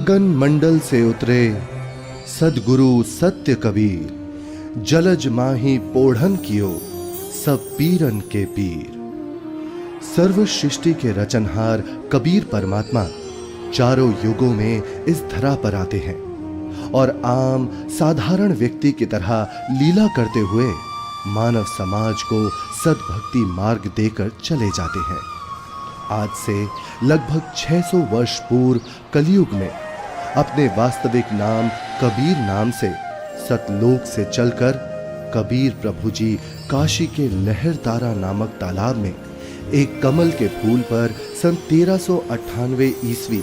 गगन मंडल से उतरे सदगुरु सत्य कबीर, जलज माही पोढ़न कियो सब पीरन के पीर। सर्व सृष्टि के रचनहार कबीर परमात्मा चारों युगों में इस धरा पर आते हैं और आम साधारण व्यक्ति की तरह लीला करते हुए मानव समाज को सद्भक्ति मार्ग देकर चले जाते हैं। आज से लगभग 600 वर्ष पूर्व कलयुग में अपने वास्तविक नाम कबीर नाम से सतलोक से चलकर कबीर प्रभु जी काशी के लहरतारा नामक तालाब में एक कमल के फूल पर सन 1398 ईस्वी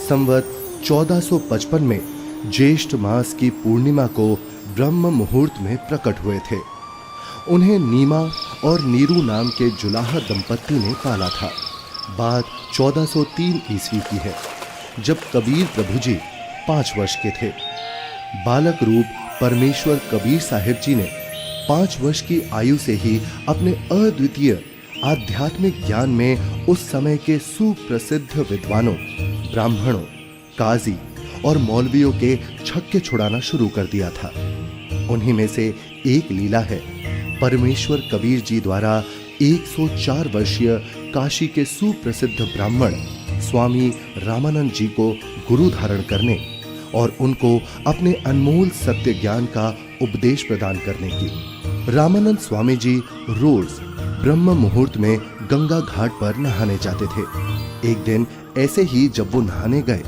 संवत 1455 में ज्येष्ठ मास की पूर्णिमा को ब्रह्म मुहूर्त में प्रकट हुए थे। उन्हें नीमा और नीरू नाम के जुलाहा दंपत्ति ने पाला था। बात 1403 ईस्वी की है, जब कबीर प्रभु जी 5 वर्ष के थे। बालक रूप परमेश्वर कबीर साहिब जी ने 5 वर्ष की आयु से ही अपने अद्वितीय आध्यात्मिक ज्ञान में उस समय के सुप्रसिद्ध विद्वानों, ब्राह्मणों, काजी और मौलवियों के छक्के छुड़ाना शुरू कर दिया था। उन्हीं में से एक लीला है परमेश्वर कबीर जी द्वारा 104 वर्षीय काशी के सुप्रसिद्ध ब्राह्मण स्वामी रामानंद जी को गुरु धारण करने और उनको अपने अनमोल सत्य ज्ञान का उपदेश प्रदान करने की। रामानंद स्वामी जी रोज ब्रह्म मुहूर्त में गंगा घाट पर नहाने जाते थे। एक दिन ऐसे ही जब वो नहाने गए,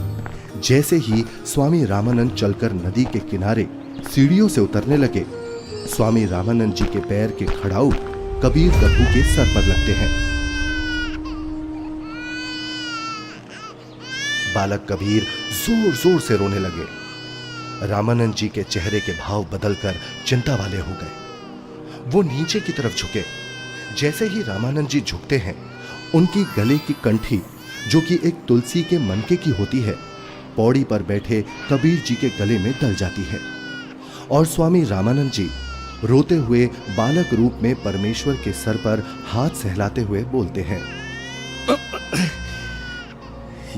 जैसे ही स्वामी रामानंद चलकर नदी के किनारे सीढ़ियों से उतरने लगे, स्वामी रामानंद जी के पैर के खड़ाऊ कबीर प्रभु के सर पर लगते हैं। बालक कबीर जोर जोर से रोने लगे। रामानंद जी के चेहरे के भाव बदलकर चिंता वाले हो गए। वो नीचे की तरफ झुके। जैसे ही रामानंद जी झुकते हैं, उनकी गले की कंठी, जो कि एक तुलसी के मनके की होती है, पौड़ी पर बैठे कबीर जी के गले में डल जाती है और स्वामी रामानंद जी रोते हुए बालक रूप में परमेश्वर के सर पर हाथ सहलाते हुए बोलते हैं,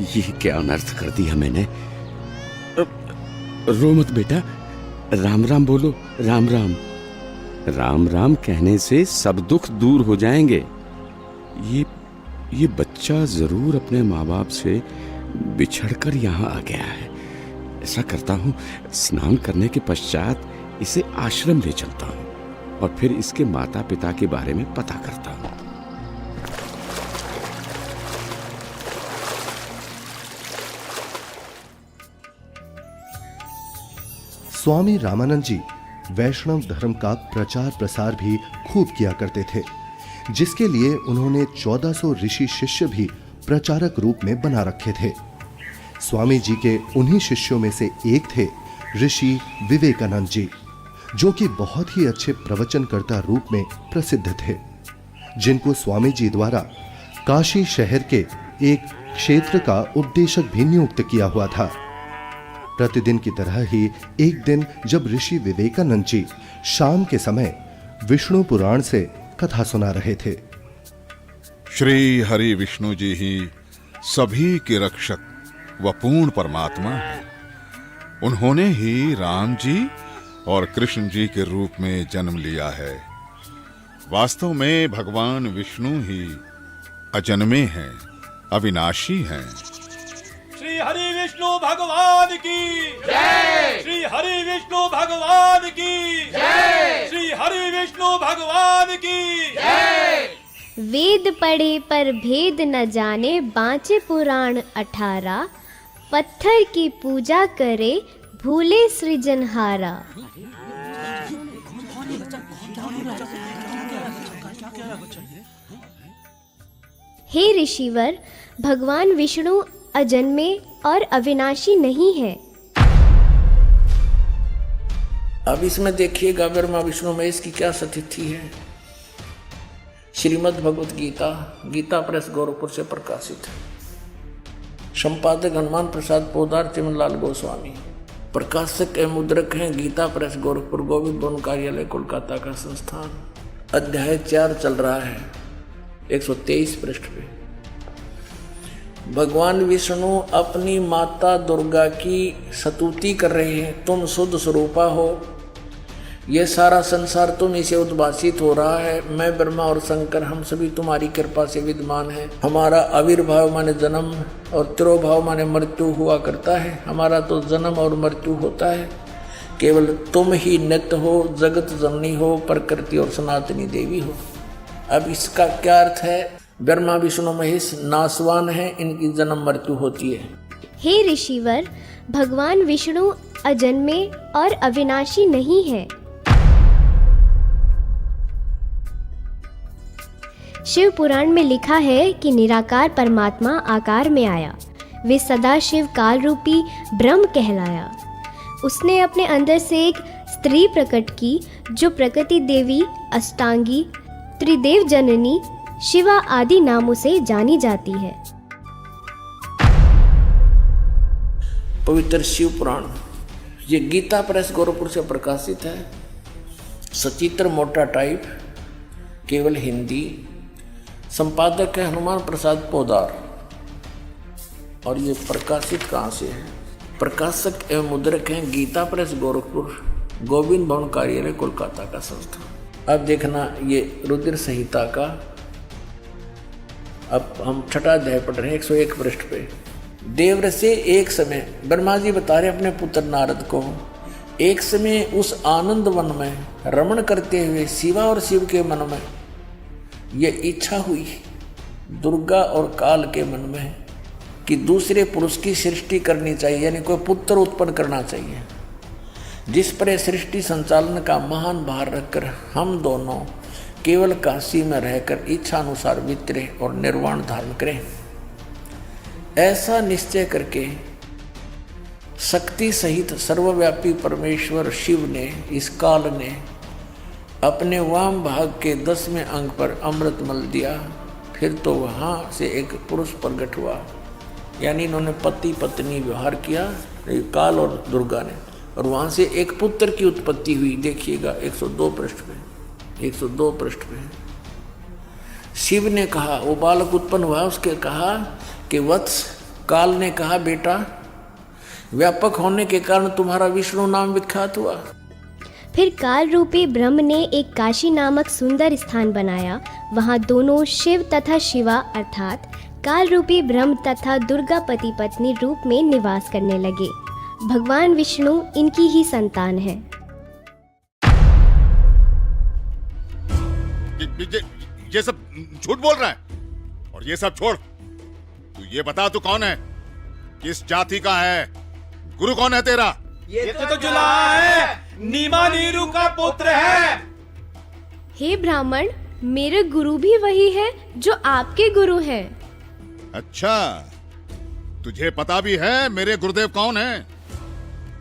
ये क्या अनर्थ कर दिया मैंने। रो मत बेटा, राम राम बोलो। राम राम। राम राम कहने से सब दुख दूर हो जाएंगे। ये बच्चा जरूर अपने माँ बाप से बिछड़कर यहाँ आ गया है। ऐसा करता हूँ, स्नान करने के पश्चात इसे आश्रम ले चलता हूँ और फिर इसके माता पिता के बारे में पता करता हूँ। स्वामी रामानंद जी वैष्णव धर्म का प्रचार प्रसार भी खूब किया करते थे, जिसके लिए उन्होंने 1400 ऋषि शिष्य भी प्रचारक रूप में बना रखे थे। स्वामी जी के उन्हीं शिष्यों में से एक थे ऋषि विवेकानंद जी, जो कि बहुत ही अच्छे प्रवचनकर्ता रूप में प्रसिद्ध थे, जिनको स्वामी जी द्वारा काशी शहर के एक क्षेत्र का उपदेशक भी नियुक्त किया हुआ था। प्रतिदिन की तरह ही एक दिन जब ऋषि विवेकानंद जी शाम के समय विष्णु पुराण से कथा सुना रहे थे। श्री हरि विष्णु जी ही सभी के रक्षक व पूर्ण परमात्मा है। उन्होंने ही राम जी और कृष्ण जी के रूप में जन्म लिया है। वास्तव में भगवान विष्णु ही अजन्मे हैं, अविनाशी हैं। श्री हरि विष्णु भगवान की जय। श्री हरि विष्णु भगवान की जय। श्री हरि विष्णु भगवान की जय। वेद पढ़े पर भेद न जाने, बाँचे पुराण 18। पत्थर की पूजा करे, भूले सृजनहारा। हे ऋषिवर, भगवान विष्णु अजन्मे और अविनाशी नहीं है। अब इसमें देखिएगा ब्रह्मा विष्णु महेश की क्या स्थिति है। श्रीमद् भगवत गीता, गीता प्रेस गोरखपुर से प्रकाशित है। संपादक हनुमान प्रसाद पोदार, चिमनलाल गोस्वामी। प्रकाशक एवं मुद्रक हैं गीता प्रेस गोरखपुर, गोविंद वन कार्यालय कोलकाता का संस्थान। अध्याय 4 चल रहा है, 123 पृष्ठ पे। भगवान विष्णु अपनी माता दुर्गा की स्तुति कर रहे हैं, तुम शुद्ध स्वरूपा हो, ये सारा संसार तुम इसे उद्भासित हो रहा है, मैं ब्रह्मा और शंकर हम सभी तुम्हारी कृपा से विद्यमान हैं। हमारा आविर्भाव माने जन्म और तिरोभाव माने मृत्यु हुआ करता है, हमारा तो जन्म और मृत्यु होता है, केवल तुम ही नित्य हो, जगत जननी हो, प्रकृति और सनातनी देवी हो। अब इसका क्या अर्थ है? ब्रह्मा विष्णु महेश नाशवान है, इनकी जन्म मृत्यु होती है। हे ऋषिवर, भगवान विष्णु अजन्मे और अविनाशी नहीं है। शिव पुराण में लिखा है कि निराकार परमात्मा आकार में आया, वे सदा शिव काल रूपी ब्रह्म कहलाया। उसने अपने अंदर से एक स्त्री प्रकट की जो प्रकृति देवी, अष्टांगी, त्रिदेव जननी, शिवा आदि नामों से जानी जाती है। पवित्र शिव पुराण ये गीता प्रेस गोरखपुर से प्रकाशित है, सचित्र मोटा टाइप, केवल हिंदी। संपादक है हनुमान प्रसाद पोदार। और ये प्रकाशित कहाँ से है? प्रकाशक एवं मुद्रक हैं गीता प्रेस गोरखपुर, गोविंद भवन कार्यालय कोलकाता का संस्था। अब देखना ये रुद्र संहिता का, अब हम छठा अध्याय पढ़ रहे हैं 101 पृष्ठ पे। देवर से एक समय ब्रह्मा जी बता रहे अपने पुत्र नारद को, एक समय उस आनंद वन में रमण करते हुए शिवा और शिव के मन में ये इच्छा हुई, दुर्गा और काल के मन में, कि दूसरे पुरुष की सृष्टि करनी चाहिए, यानी कोई पुत्र उत्पन्न करना चाहिए, जिस पर सृष्टि संचालन का महान भार रखकर हम दोनों केवल काशी में रहकर इच्छा अनुसार विचरे और निर्वाण धारण करें। ऐसा निश्चय करके शक्ति सहित सर्वव्यापी परमेश्वर शिव ने, इस काल ने, अपने वाम भाग के 10वें अंग पर अमृत मल दिया। फिर तो वहाँ से एक पुरुष प्रकट हुआ, यानी इन्होंने पति पत्नी व्यवहार किया, काल और दुर्गा ने, और वहाँ से एक पुत्र की उत्पत्ति हुई। देखिएगा 102 पृष्ठ में, 102 पृष्ठ में। शिव ने कहा, वो बालक उत्पन्न हुआ, उसके कहा कि वत्स, काल ने कहा बेटा, व्यापक होने के कारण तुम्हारा विष्णु नाम विख्यात हुआ। फिर काल रूपी ब्रह्म ने एक काशी नामक सुंदर स्थान बनाया। वहाँ दोनों शिव तथा शिवा अर्थात काल रूपी ब्रह्म तथा दुर्गा पति पत्नी रूप में निवास करने लगे। भगवान विष्णु इनकी ही संतान है। ये सब झूठ बोल रहा है, और ये सब छोड़, तू ये बता तू कौन है, किस जाति का है, गुरु कौन है तेरा? ये तो जुलाहा है, नीमा नीरू का पुत्र है। हे ब्राह्मण, मेरे गुरु भी वही है जो आपके गुरु हैं। अच्छा, तुझे पता भी है मेरे गुरुदेव कौन है?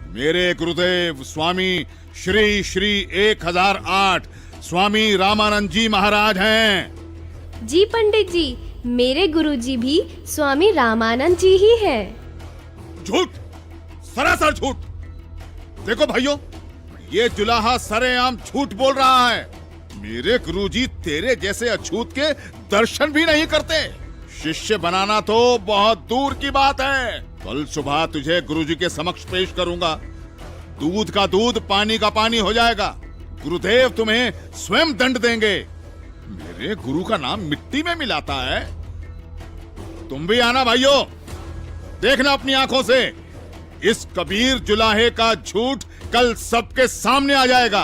मेरे गुरुदेव स्वामी श्री श्री 1008 स्वामी रामानंद जी महाराज हैं। जी पंडित जी, मेरे गुरुजी भी स्वामी रामानंद जी ही हैं। झूठ, सरासर झूठ। देखो भाइयों, ये जुलाहा सरेआम झूठ बोल रहा है। मेरे गुरुजी तेरे जैसे अछूत के दर्शन भी नहीं करते। शिष्य बनाना तो बहुत दूर की बात है। कल सुबह तुझे गुरुजी के समक्ष पेश करूंगा। दूध का दूध, पानी का पानी हो जाएगा। गुरुदेव तुम्हें स्वयं दंड देंगे। मेरे गुरु का नाम मिट्टी में मिलाता है। तुम भी आना भाइयों, देखना अपनी आंखों से। इस कबीर जुलाहे का झूठ कल सबके सामने आ जाएगा।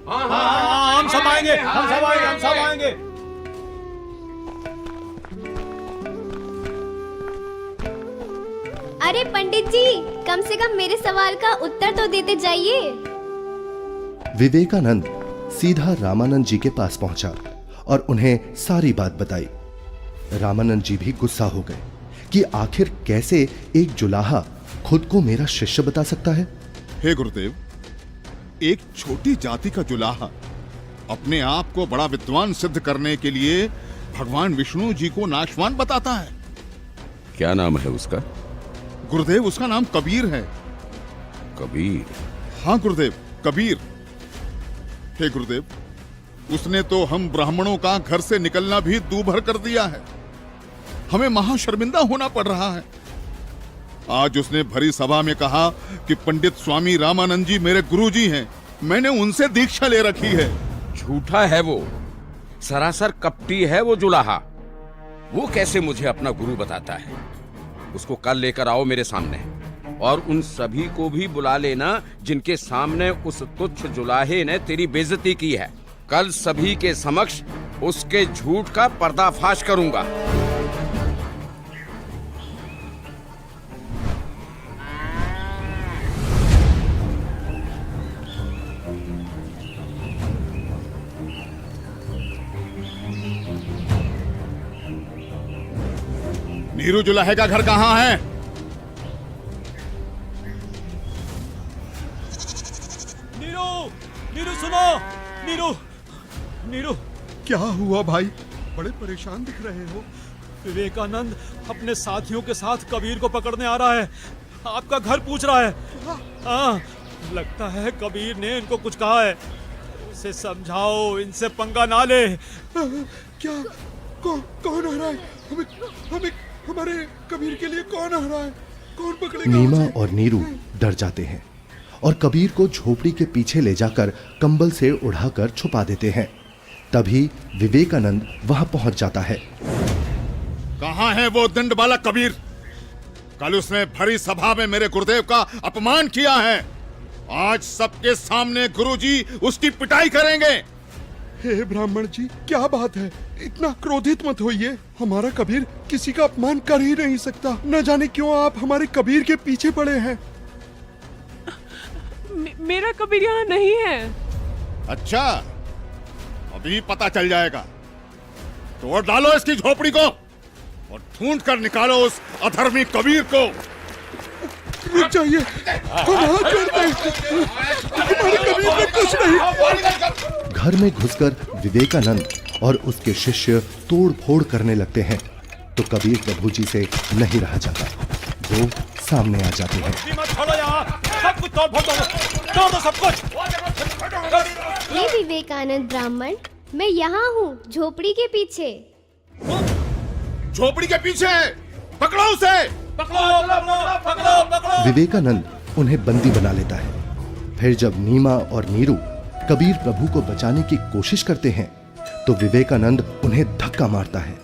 हाँ, हम सब आएंगे, हम सब आएंगे, हम सब आएंगे। अरे पंडित जी, कम से कम मेरे सवाल का उत्तर तो देते जाइए। विवेकानंद सीधा रामानंद जी के पास पहुंचा और उन्हें सारी बात बताई। रामानंद जी भी गुस्सा हो गए कि आखिर कैसे एक जुलाहा खुद को मेरा शिष्य बता सकता है। हे गुरुदेव, एक छोटी जाति का जुलाहा अपने आप को बड़ा विद्वान सिद्ध करने के लिए भगवान विष्णु जी को नाशवान बताता है। क्या नाम है उसका? गुरुदेव, उसका नाम कबीर है। कबीर? हाँ गुरुदेव, कबीर। हे गुरुदेव, उसने तो हम ब्राह्मणों का घर से निकलना भी दूभर कर दिया है। हमें महाशर्मिंदा होना पड़ रहा है। आज उसने भरी सभा में कहा कि पंडित स्वामी रामानंद जी मेरे गुरुजी हैं, मैंने उनसे दीक्षा ले रखी है। झूठा है वो, सरासर कपटी है वो जुलाहा। वो कैसे मुझे अपना गुरु बताता है? उसको कल लेकर आओ मेरे सामने, और उन सभी को भी बुला लेना जिनके सामने उस तुच्छ जुलाहे ने तेरी बेइज्जती की है। कल सभी के समक्ष उसके झूठ का पर्दाफाश करूंगा। नीरू जुलाहे का घर कहाँ है? नीरू, नीरू सुनो, नीरू, नीरू। क्या हुआ भाई? बड़े परेशान दिख रहे हो। विवेकानंद अपने साथियों के साथ कबीर को पकड़ने आ रहा है। आपका घर पूछ रहा है। हाँ, लगता है कबीर ने इनको कुछ कहा है। उसे समझाओ, इनसे पंगा ना ले। क्या? कौन आ रहा है? हमें हमारे कबीर के लिए कौन आ रहा है? कौन पकड़ेगा? नीमा और नीरू डर जाते हैं और कबीर को झोपड़ी के पीछे ले जाकर कंबल से उड़ाकर छुपा देते हैं। तभी विवेकानंद वहां पहुंच जाता है। कहाँ है वो दंड वाला कबीर? कल उसने भरी सभा में मेरे गुरुदेव का अपमान किया है। आज सबके सामने गुरुजी उसकी पिटाई करेंगे। हे ब्राह्मण जी, क्या बात है? इतना क्रोधित मत होइए। हमारा कबीर किसी का अपमान कर ही नहीं सकता। न जाने क्यों आप हमारे कबीर के पीछे पड़े हैं। मेरा कबीर यहाँ नहीं है। अच्छा, अभी पता चल जाएगा। तोड़ डालो इसकी झोपड़ी को और ढूंढ कर निकालो उस अधर्मी कबीर को। रुक जाइए, हम हाथ जोड़ते हैं। हमारे कबीर ने कुछ नहीं। घर में घुसकर विवेकानंद और उसके शिष्य तोड़ फोड़ करने लगते हैं तो कबीर प्रभु जी से नहीं रहा जाता। वो सामने आ जाते हैं। मत छोड़ो यहाँ, सब कुछ तोड़ फोड़ दो सब कुछ। ये विवेकानंद ब्राह्मण, मैं यहाँ हूँ झोपड़ी के पीछे। झोपड़ी के पीछे पकड़ो उसे। पकड़ो। विवेकानंद उन्हें बंदी बना लेता है। फिर जब नीमा और नीरू कबीर प्रभु को बचाने की कोशिश करते हैं तो विवेकानंद उन्हें धक्का मारता है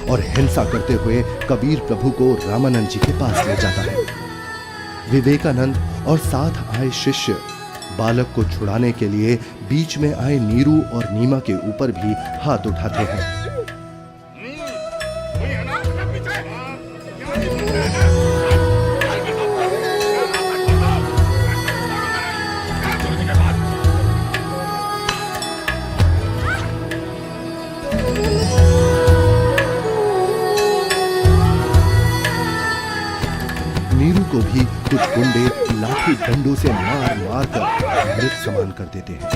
और हिंसा करते हुए कबीर प्रभु को रामानंद जी के पास ले जाता है। विवेकानंद और साथ आए शिष्य बालक को छुड़ाने के लिए बीच में आए नीरू और नीमा के ऊपर भी हाथ उठाते हैं। नीरू को भी कुछ गुंडे लाठी डंडों से मार मार कर मृत समान कर देते हैं।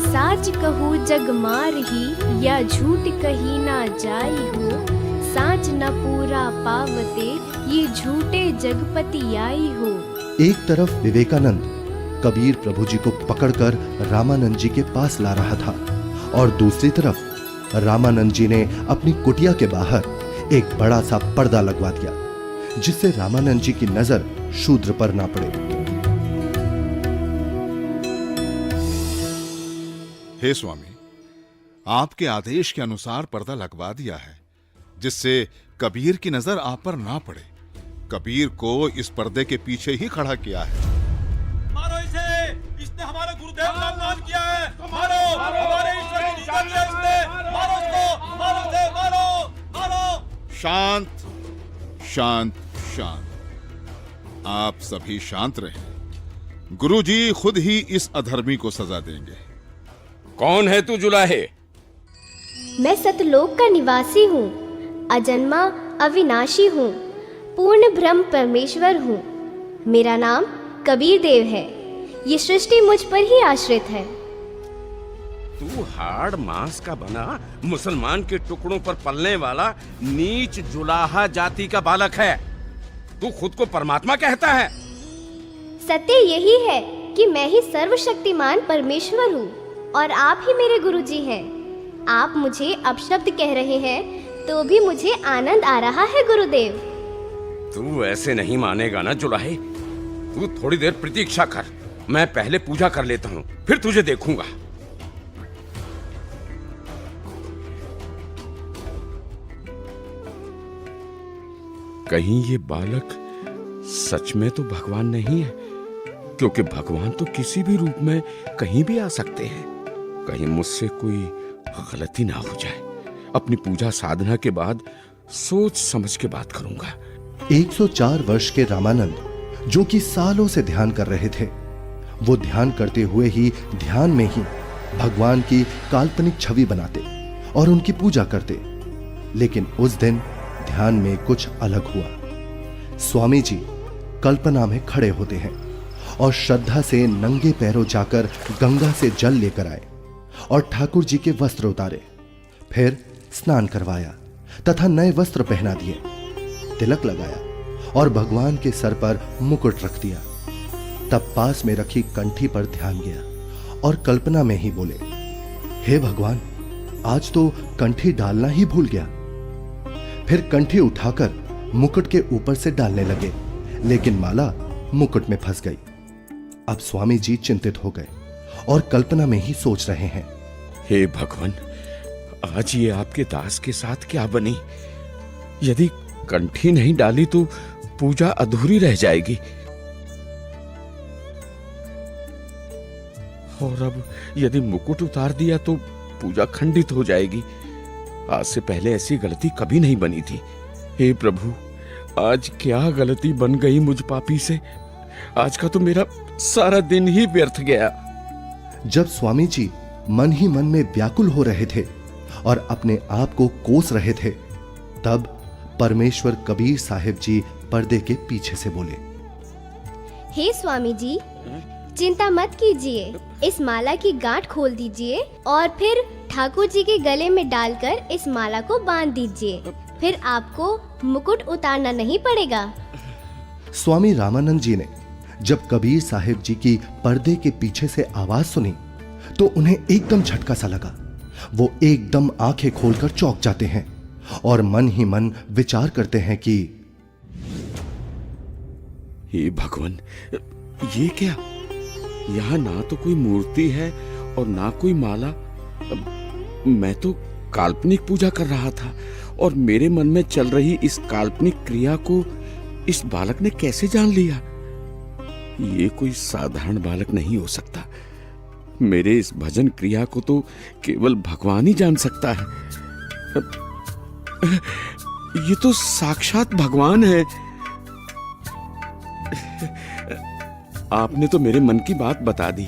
साच कहूँ जग मार ही, या झूठ कही ना जाई हो। साच न पूरा पावते, ये झूठे जगपति आई हो। एक तरफ विवेकानंद कबीर प्रभु जी को पकड़कर रामानंद जी के पास ला रहा था और दूसरी तरफ रामानंद जी ने अपनी कुटिया के बाहर एक बड़ा सा पर्दा लगवा दिया जिससे रामानंद जी की नजर शूद्र पर ना पड़े। हे स्वामी, आपके आदेश के अनुसार पर्दा लगवा दिया है जिससे कबीर की नजर आप पर ना पड़े। कबीर को इस पर्दे के पीछे ही खड़ा किया है। मारो इसे, इसने हमारे गुरुदेव का अपमान किया है। मारो, हमारे ईश्वर की निंदा की है इसने। मारो इसको, मारो इसे, मारो। शांत शांत शांत। आप सभी शांत रहें। गुरुजी खुद ही इस अधर्मी को सजा देंगे। कौन है तू जुलाहे? मैं सतलोक का निवासी हूँ, अजन्मा अविनाशी हूँ, पूर्ण ब्रह्म परमेश्वर हूँ। मेरा नाम कबीर देव है। ये सृष्टि मुझ पर ही आश्रित है। तू हाड़ मांस का बना मुसलमान के टुकड़ों पर पलने वाला नीच जुलाहा जाति का बालक है। तू खुद को परमात्मा कहता है? सत्य यही है कि मैं ही सर्वशक्तिमान परमेश्वर हूँ और आप ही मेरे गुरुजी हैं। आप मुझे अपशब्द कह रहे हैं तो भी मुझे आनंद आ रहा है गुरुदेव। तू ऐसे नहीं मानेगा ना जुलाहे। तू थोड़ी देर प्रतीक्षा कर, मैं पहले पूजा कर लेता हूँ, फिर तुझे देखूंगा। कहीं ये बालक सच में तो भगवान नहीं है, क्योंकि भगवान तो किसी भी रूप में कहीं भी आ सकते हैं। कहीं मुझसे कोई गलती ना हो जाए। अपनी पूजा साधना के बाद सोच समझ के बात करूंगा। 104 वर्ष के रामानंद, जो कि सालों से ध्यान कर रहे थे, वो ध्यान करते हुए ही ध्यान में ही भगवान की काल्पनिक छवि बनाते और उनकी पूजा करते। लेकिन उस दिन ध्यान में कुछ अलग हुआ। स्वामी जी कल्पना में खड़े होते हैं और श्रद्धा से नंगे पैरों जाकर गंगा से जल लेकर आए और ठाकुर जी के वस्त्र उतारे, फिर स्नान करवाया तथा नए वस्त्र पहना दिए, तिलक लगाया और भगवान के सर पर मुकुट रख दिया। तब पास में रखी कंठी पर ध्यान गया और कल्पना में ही बोले, हे भगवान, आज तो कंठी डालना ही भूल गया। फिर कंठी उठाकर मुकुट के ऊपर से डालने लगे, लेकिन माला मुकुट में फंस गई। अब स्वामी जी चिंतित हो गए और कल्पना में ही सोच रहे हैं, हे भगवान, आज ये आपके दास के साथ क्या बनी? यदि कंठी नहीं डाली तो पूजा अधूरी रह जाएगी, और अब यदि मुकुट उतार दिया तो पूजा खंडित हो जाएगी। आज से पहले ऐसी गलती कभी नहीं बनी थी। हे प्रभु, आज क्या गलती बन गई मुझ पापी से? आज का तो मेरा सारा दिन ही व्यर्थ गया। जब स्वामी जी मन ही मन में व्याकुल हो रहे थे और अपने आप को कोस रहे थे, तब परमेश्वर कबीर साहिब जी पर्दे के पीछे से बोले, हे स्वामी जी, चिंता मत कीजिए, इस माला की गांठ खोल दीजिए और फिर ठाकुर जी के गले में डालकर इस माला को बांध दीजिए, फिर आपको मुकुट उतारना नहीं पड़ेगा। स्वामी रामानंद जी ने जब कबीर साहिब जी की पर्दे के पीछे से आवाज सुनी तो उन्हें एकदम झटका सा लगा। वो एकदम आंखें खोलकर चौंक जाते हैं और मन ही मन विचार करते हैं कि हे भगवान, ये क्या? यहाँ ना तो कोई मूर्ति है और ना कोई माला। मैं तो काल्पनिक पूजा कर रहा था और मेरे मन में चल रही इस काल्पनिक क्रिया को इस बालक ने कैसे जान लिया? ये कोई साधारण बालक नहीं हो सकता। मेरे इस भजन क्रिया को तो केवल भगवान ही जान सकता है। ये तो साक्षात भगवान है। आपने तो मेरे मन की बात बता दी।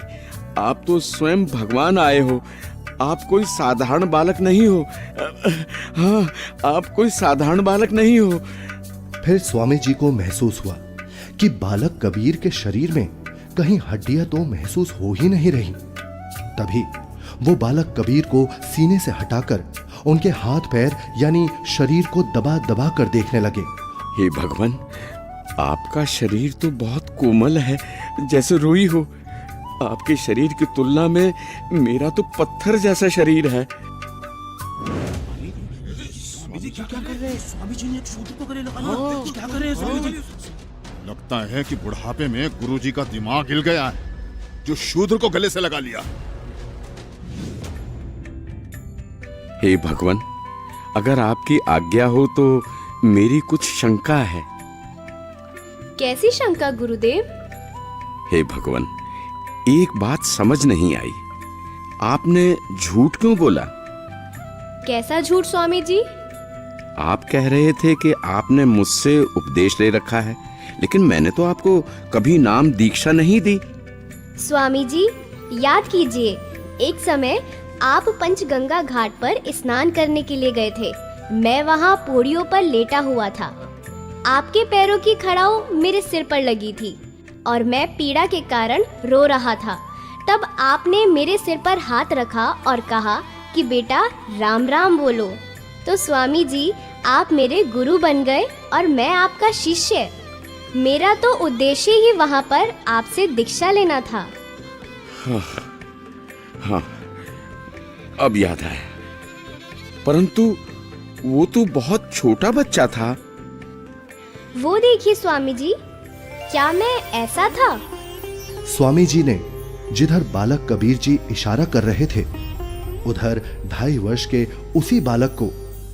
आप तो स्वयं भगवान आए हो। आप कोई साधारण बालक नहीं हो। हाँ, आप कोई साधारण बालक नहीं हो। फिर स्वामी जी को महसूस हुआ कि बालक कबीर के शरीर में कहीं हड्डियां तो महसूस हो ही नहीं रही। तभी वो बालक कबीर को सीने से हटाकर उनके हाथ पैर यानी शरीर को दबा दबा कर देखने लगे। हे भगवान, आपका शरीर तो बहुत कोमल है, जैसे रुई हो। आपके शरीर की तुलना में मेरा तो पत्थर जैसा शरीर है। लगता है कि बुढ़ापे में गुरुजी का दिमाग हिल गया है, जो शूद्र को गले से लगा लिया। हे भगवान, अगर आपकी आज्ञा हो तो मेरी कुछ शंका है। कैसी शंका गुरुदेव? हे भगवान, एक बात समझ नहीं आई। आपने झूठ क्यों बोला? कैसा झूठ स्वामी जी? आप कह रहे थे कि आपने मुझसे उपदेश ले रखा है, लेकिन मैंने तो आपको कभी नाम दीक्षा नहीं दी। स्वामी जी, याद कीजिए, एक समय आप पंचगंगा घाट पर स्नान करने के लिए गए थे। मैं वहाँ पौड़ियों पर लेटा हुआ था। आपके पैरों की खड़ाऊ मेरे सिर पर लगी थी और मैं पीड़ा के कारण रो रहा था। तब आपने मेरे सिर पर हाथ रखा और कहा कि बेटा राम राम बोलो। तो स्वामी जी, आप मेरे गुरु बन गए और मैं आपका शिष्य। मेरा तो उद्देश्य ही वहां पर आपसे दीक्षा लेना था। हाँ, अब याद आया। परंतु वो तो बहुत छोटा बच्चा था। वो देखिए स्वामी जी, क्या मैं ऐसा था? स्वामी जी ने जिधर बालक कबीर जी इशारा कर रहे थे, उधर 2.5 वर्ष के उसी बालक को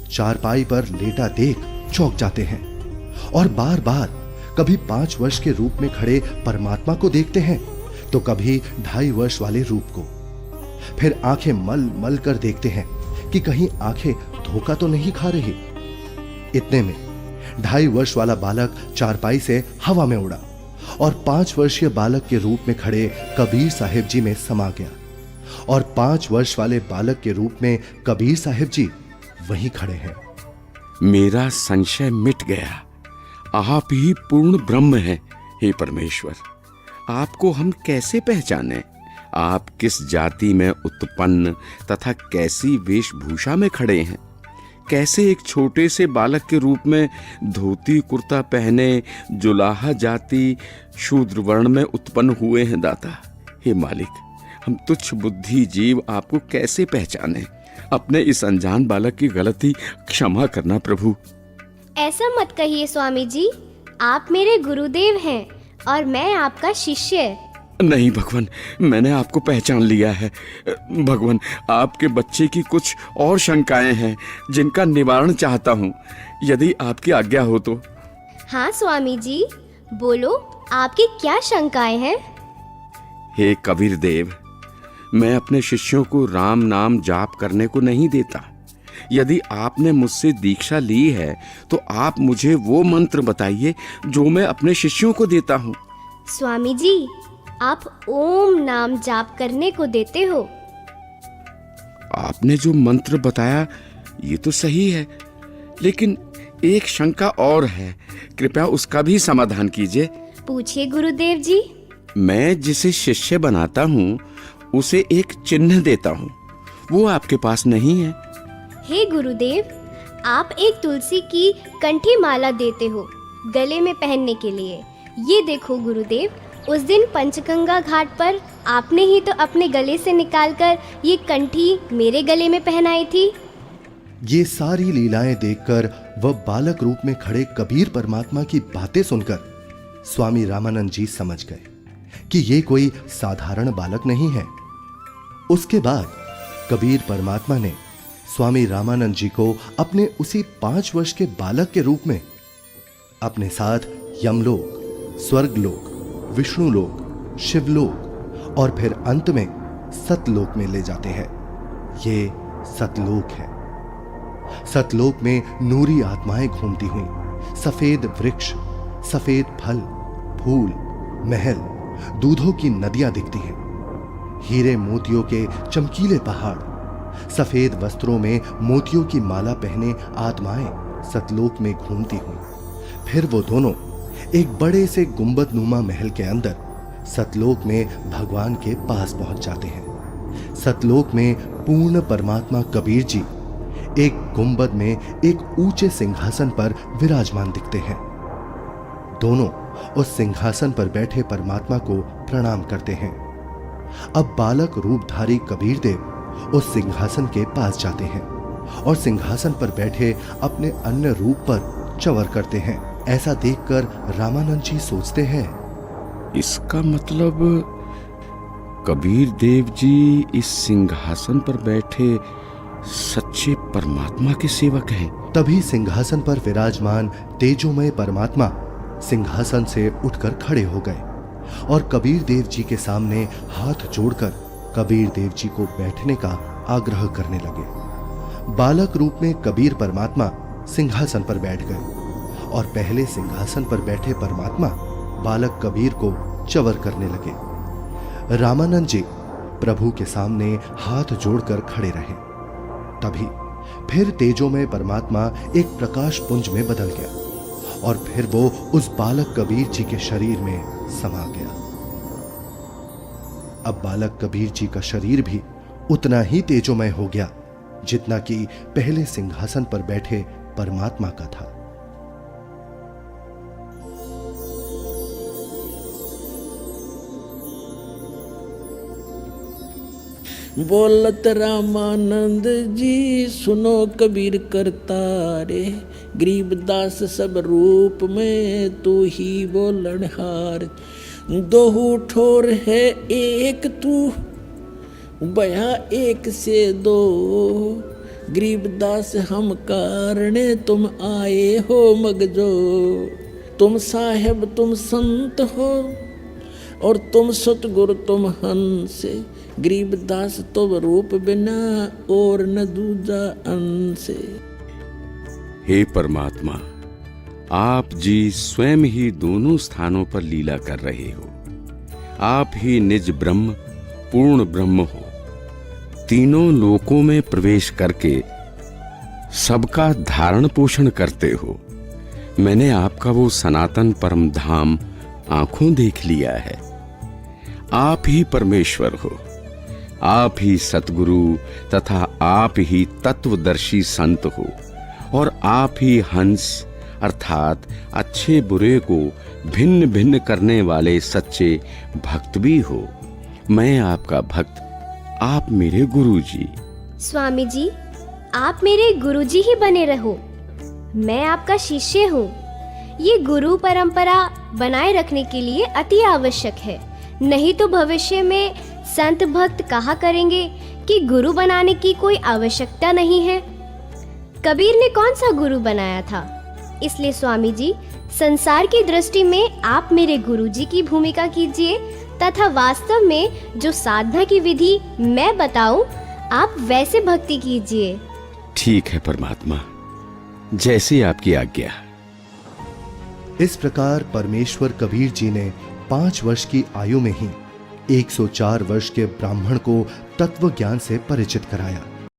चारपाई पर लेटा देख चौंक जाते हैं और बार बार कभी 5 वर्ष के रूप में खड़े परमात्मा को देखते हैं तो कभी 2.5 वर्ष वाले रूप को। फिर आंखें मल मल कर देखते हैं कि कहीं आंखें धोखा तो नहीं खा रही। इतने में 2.5 वर्ष वाला बालक चारपाई से हवा में उड़ा और 5 वर्षीय बालक के रूप में खड़े कबीर साहिब जी में समा गया और 5 वर्ष वाले बालक के रूप में कबीर साहिब जी वहीं खड़े हैं। मेरा संशय मिट गया। आप ही पूर्ण ब्रह्म हैं, हे परमेश्वर। आपको हम कैसे पहचानें? आप किस जाति में उत्पन्न तथा कैसी वेशभूषा में खड़े हैं? कैसे एक छोटे से बालक के रूप में धोती कुर्ता पहने जुलाहा जाति शूद्र वर्ण में उत्पन्न हुए हैं दाता? हे मालिक, हम तुच्छ बुद्धि जीव आपको कैसे पहचाने? अपने इस अनजान बालक की गलती क्षमा करना प्रभु। ऐसा मत कहिए स्वामी जी, आप मेरे गुरुदेव हैं और मैं आपका शिष्य। नहीं भगवान, मैंने आपको पहचान लिया है। भगवान, आपके बच्चे की कुछ और शंकाएं हैं जिनका निवारण चाहता हूँ, यदि आपकी आज्ञा हो तो। हाँ स्वामी जी, बोलो, आपकी क्या शंकाएं हैं? हे कबीर देव, मैं अपने शिष्यों को राम नाम जाप करने को नहीं देता। यदि आपने मुझसे दीक्षा ली है तो आप मुझे वो मंत्र बताइए जो मैं अपने शिष्यों को देता हूँ। स्वामी जी, आप ओम नाम जाप करने को देते हो। आपने जो मंत्र बताया ये तो सही है, लेकिन एक शंका और है, कृपया उसका भी समाधान कीजिए। पूछिए गुरुदेव जी। मैं जिसे शिष्य बनाता हूँ उसे एक चिन्ह देता हूँ, वो आपके पास नहीं है। हे गुरुदेव, आप एक तुलसी की कंठी माला देते हो गले में पहनने के लिए। ये देखो गुरुदेव, उस दिन पंचगंगा घाट पर आपने ही तो अपने गले से निकालकर ये कंठी मेरे गले में पहनाई थी। ये सारी लीलाएं देखकर वह बालक रूप में खड़े कबीर परमात्मा की बातें सुनकर स्वामी रामानंद जी समझ गए कि ये कोई साधारण बालक नहीं है। उसके बाद कबीर परमात्मा ने स्वामी रामानंद जी को अपने उसी 5 वर्ष के बालक के रूप में अपने साथ यमलोक, स्वर्गलोक, विष्णुलोक, शिवलोक और फिर अंत में सतलोक में ले जाते हैं। ये सतलोक है। सतलोक में नूरी आत्माएं घूमती हुई, सफेद वृक्ष, सफेद फल, फूल, महल, दूधों की नदियां दिखती हैं, हीरे मोतियों के चमकीले पहाड़, सफेद वस्त्रों में मोतियों की माला पहने आत्माएं सतलोक में घूमती हुई। फिर वो दोनों एक बड़े से गुंबद नुमा महल के अंदर सतलोक में भगवान के पास पहुंच जाते हैं। सतलोक में पूर्ण परमात्मा कबीर जी एक गुंबद में एक ऊंचे सिंहासन पर विराजमान दिखते हैं। दोनों उस सिंहासन पर बैठे परमात्मा को प्रणाम करते हैं। अब बालक रूपधारी कबीर देव उस सिंहासन के पास जाते हैं और सिंहासन पर बैठे अपने अन्य रूप पर चवर करते हैं। ऐसा देखकर रामानंद जी सोचते हैं, इसका मतलब कबीर देव जी इस सिंहासन पर बैठे सच्चे परमात्मा के सेवक हैं। तभी सिंहासन पर विराजमान तेजोमय परमात्मा सिंहासन से उठकर खड़े हो गए और कबीर देव जी के सामने हाथ जोड़कर कबीर देव जी को बैठने का आग्रह करने लगे। बालक रूप में कबीर परमात्मा सिंहासन पर बैठ गए और पहले सिंहासन पर बैठे परमात्मा बालक कबीर को चवर करने लगे। रामानंद जी प्रभु के सामने हाथ जोड़कर खड़े रहे। तभी फिर तेजोमय परमात्मा एक प्रकाश पुंज में बदल गया और फिर वो उस बालक कबीर जी के शरीर में समा गया। अब बालक कबीर जी का शरीर भी उतना ही तेजोमय हो गया जितना कि पहले सिंहासन पर बैठे परमात्मा का था। बोलत रामानंद जी सुनो कबीर करतारे, गरीबदास सब रूप में तू ही बोलनहार। दोहू ठोर है एक तू, बया एक से दो, गरीबदास हम कारणे तुम आए हो मगजो। तुम साहेब तुम संत हो और तुम सतगुरु तुम हंस, गरीबदास तुम रूप बिना और न दूजा अंश। हे परमात्मा, आप जी स्वयं ही दोनों स्थानों पर लीला कर रहे हो। आप ही निज ब्रह्म पूर्ण ब्रह्म हो। तीनों लोकों में प्रवेश करके सबका धारण पोषण करते हो। मैंने आपका वो सनातन परम धाम आंखों देख लिया है। आप ही परमेश्वर हो, आप ही सतगुरु तथा आप ही तत्वदर्शी संत हो, और आप ही हंस अर्थात अच्छे बुरे को भिन्न भिन्न करने वाले सच्चे भक्त भी हो। मैं आपका भक्त, आप मेरे गुरु जी। स्वामी जी, आप मेरे गुरुजी ही बने रहो। मैं आपका शिष्य हूँ। ये गुरु परंपरा बनाए रखने के लिए अति आवश्यक है, नहीं तो भविष्य में संत भक्त कहा करेंगे कि गुरु बनाने की कोई आवश्यकता नहीं है। कबीर ने कौन सा गुरु बनाया था? इसलिए स्वामी जी, संसार की दृष्टि में आप मेरे गुरुजी की भूमिका कीजिए तथा वास्तव में जो साधना की विधि मैं बताऊं, आप वैसे भक्ति कीजिए। ठीक है परमात्मा, जैसी आपकी आज्ञा। इस प्रकार परमेश्वर कबीर जी ने 5 वर्ष की आयु में ही 104 वर्ष के ब्राह्मण को तत्व ज्ञान से परिचित कराया।